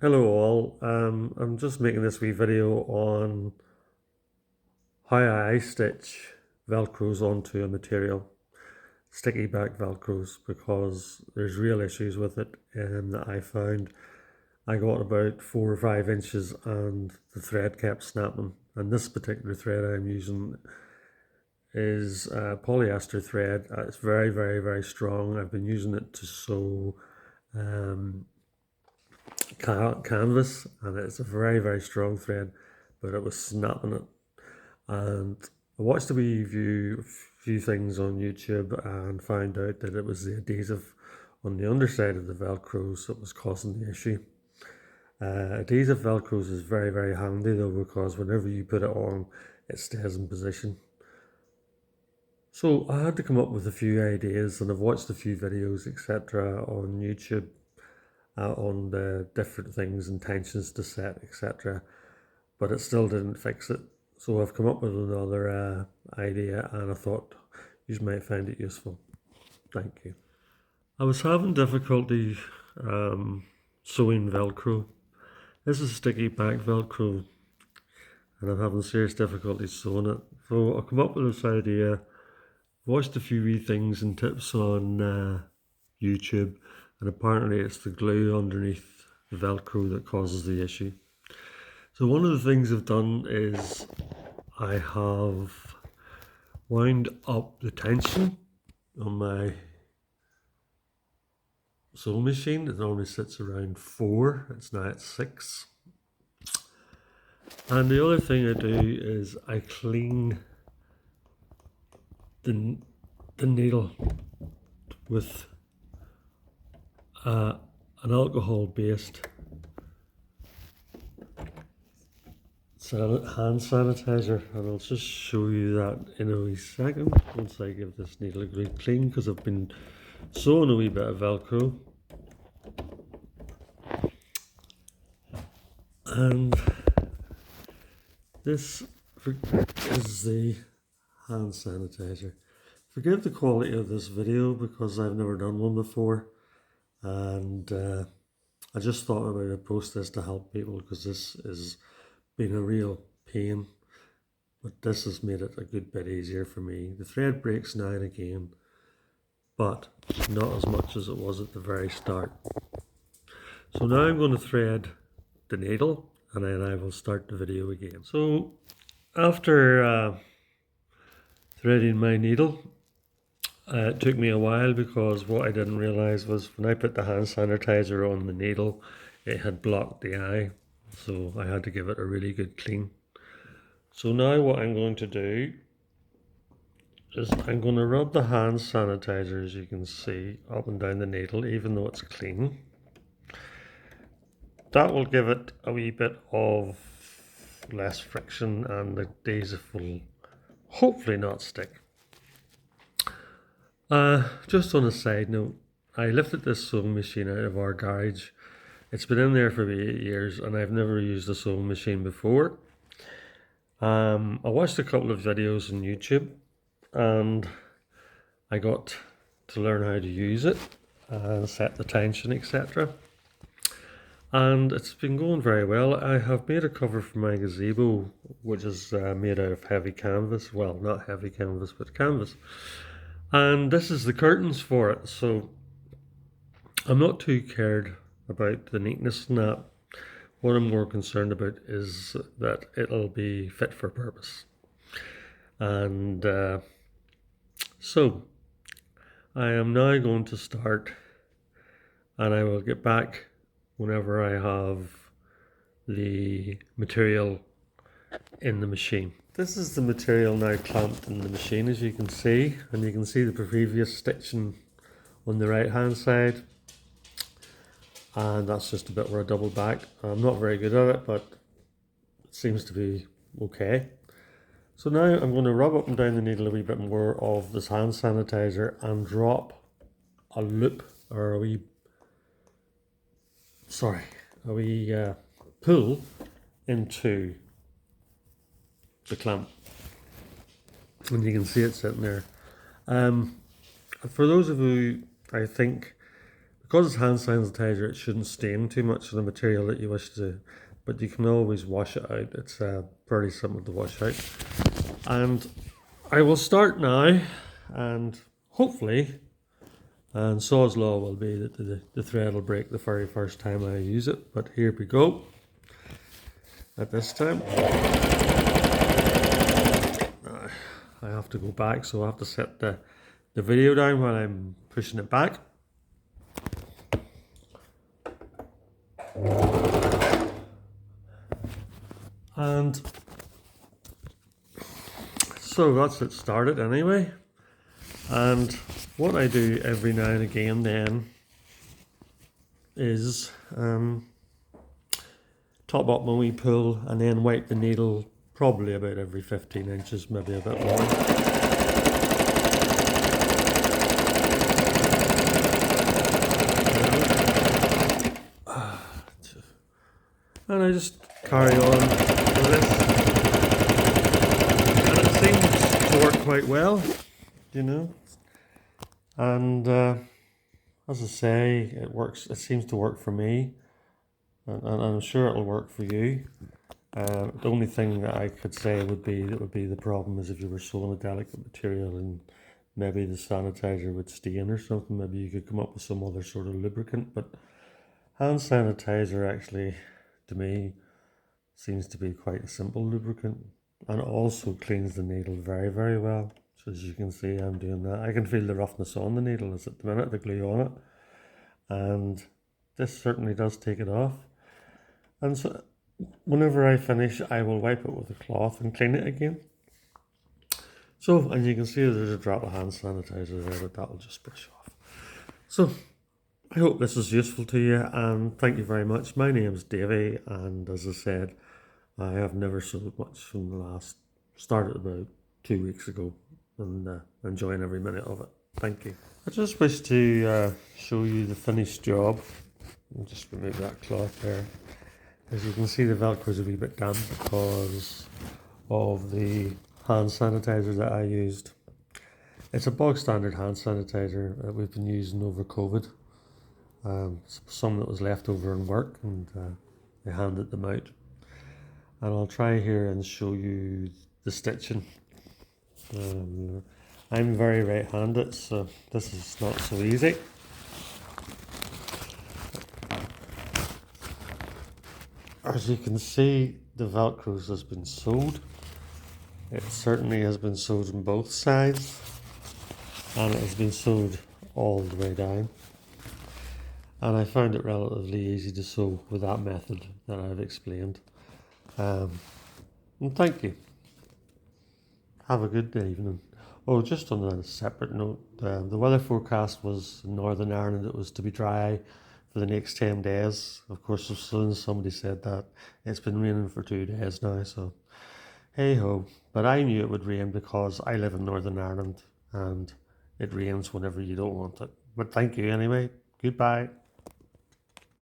Hello all, I'm just making this wee video on how I stitch Velcros onto a material, sticky back Velcros, because there's real issues with it that I found. I got about 4 or 5 inches and the thread kept snapping, and this particular thread I'm using is polyester thread. It's very strong. I've been using it to sew um, canvas, and it's a very strong thread, but it was snapping it. And I watched a few things on YouTube and found out that it was the adhesive on the underside of the Velcros that was causing the issue. Adhesive Velcros is very handy though, because whenever you put it on, it stays in position. So I had to come up with a few ideas, and I've watched a few videos, etc., on YouTube on the different things, intentions to set, etc., but it still didn't fix it. So I've come up with another idea, and I thought you might find it useful. Thank you. I was having difficulty sewing Velcro. This is sticky back Velcro, and I'm having serious difficulty sewing it. So I come up with this idea, watched a few wee things and tips on YouTube, and apparently it's the glue underneath the Velcro that causes the issue. So one of the things I've done is I have wound up the tension on my sewing machine. It normally sits around 4, it's now at 6. And the other thing I do is I clean the needle with an alcohol based hand sanitizer, and I'll just show you that in a wee second once I give this needle a good clean, because I've been sewing a wee bit of Velcro. And this is the hand sanitizer. Forgive the quality of this video because I've never done one before, and I just thought I would post this to help people, because this has been a real pain, but this has made it a good bit easier for me. The thread breaks now and again, but not as much as it was at the very start. So now I'm going to thread the needle, and then I will start the video again. So after threading my needle, it took me a while, because what I didn't realize was when I put the hand sanitizer on the needle, it had blocked the eye, so I had to give it a really good clean. So now what I'm going to do is I'm going to rub the hand sanitizer, as you can see, up and down the needle, even though it's clean. That will give it a wee bit of less friction, and the adhesive will hopefully not stick. Just on a side note, I lifted this sewing machine out of our garage. It's been in there for about 8 years, and I've never used a sewing machine before. I watched a couple of videos on YouTube, and I got to learn how to use it and set the tension, etc. And it's been going very well. I have made a cover for my gazebo, which is made out of heavy canvas. Well, not heavy canvas, but canvas. And this is the curtains for it, so I'm not too cared about the neatness and that. What I'm more concerned about is that it'll be fit for purpose. And so I am now going to start, and I will get back whenever I have the material in the machine. This is the material now clamped in the machine, as you can see, and you can see the previous stitching on the right hand side, and that's just a bit where I double back. I'm not very good at it, but it seems to be okay. So now I'm going to rub up and down the needle a wee bit more of this hand sanitizer and drop a loop, or a wee pull into the clamp, and you can see it sitting there. For those of you, I think, Because it's hand sanitizer, it shouldn't stain too much of the material that you wish to, but you can always wash it out. It's pretty simple to wash out. And I will start now, and hopefully, and Saw's law will be that the thread will break the very first time I use it. But here we go. At this time, I have to go back, so I have to set the video down while I'm pushing it back. And so that's it started anyway. And what I do every now and again then is top up my wee pool and then wipe the needle probably about every 15 inches, maybe a bit more. And I just carry on with this. And it seems to work quite well, you know. And as I say, it works. It seems to work for me, and I'm sure it'll work for you. The only thing that I could say would be the problem is if you were sewing a delicate material and maybe the sanitizer would stain or something. Maybe you could come up with some other sort of lubricant. But hand sanitizer actually, to me, seems to be quite a simple lubricant, and it also cleans the needle very, very well. So as you can see, I'm doing that. I can feel the roughness on the needle as at the minute, the glue on it, and this certainly does take it off. And so whenever I finish, I will wipe it with a cloth and clean it again. So, and you can see there's a drop of hand sanitizer there, but that will just brush off. So I hope this is useful to you, and thank you very much. My name's Davey, and as I said, I have never sewed much from the last, started about 2 weeks ago, and enjoying every minute of it. Thank you. I just wish to show you the finished job. I'll just remove that cloth there. As you can see, the Velcro is a wee bit damp because of the hand sanitizer that I used. It's a bog standard hand sanitizer that we've been using over COVID. Some that was left over in work, and they handed them out. And I'll try here and show you the stitching. I'm very right-handed, so this is not so easy. As you can see, the Velcro has been sewed. It certainly has been sewed on both sides, and it has been sewed all the way down. And I found it relatively easy to sew with that method that I've explained. And thank you. Have a good evening. Oh, just on a separate note, the weather forecast was in Northern Ireland, it was to be dry for the next 10 days. Of course, as soon as somebody said that, it's been raining for 2 days now, so hey ho. But I knew it would rain because I live in Northern Ireland and it rains whenever you don't want it. But thank you anyway. Goodbye.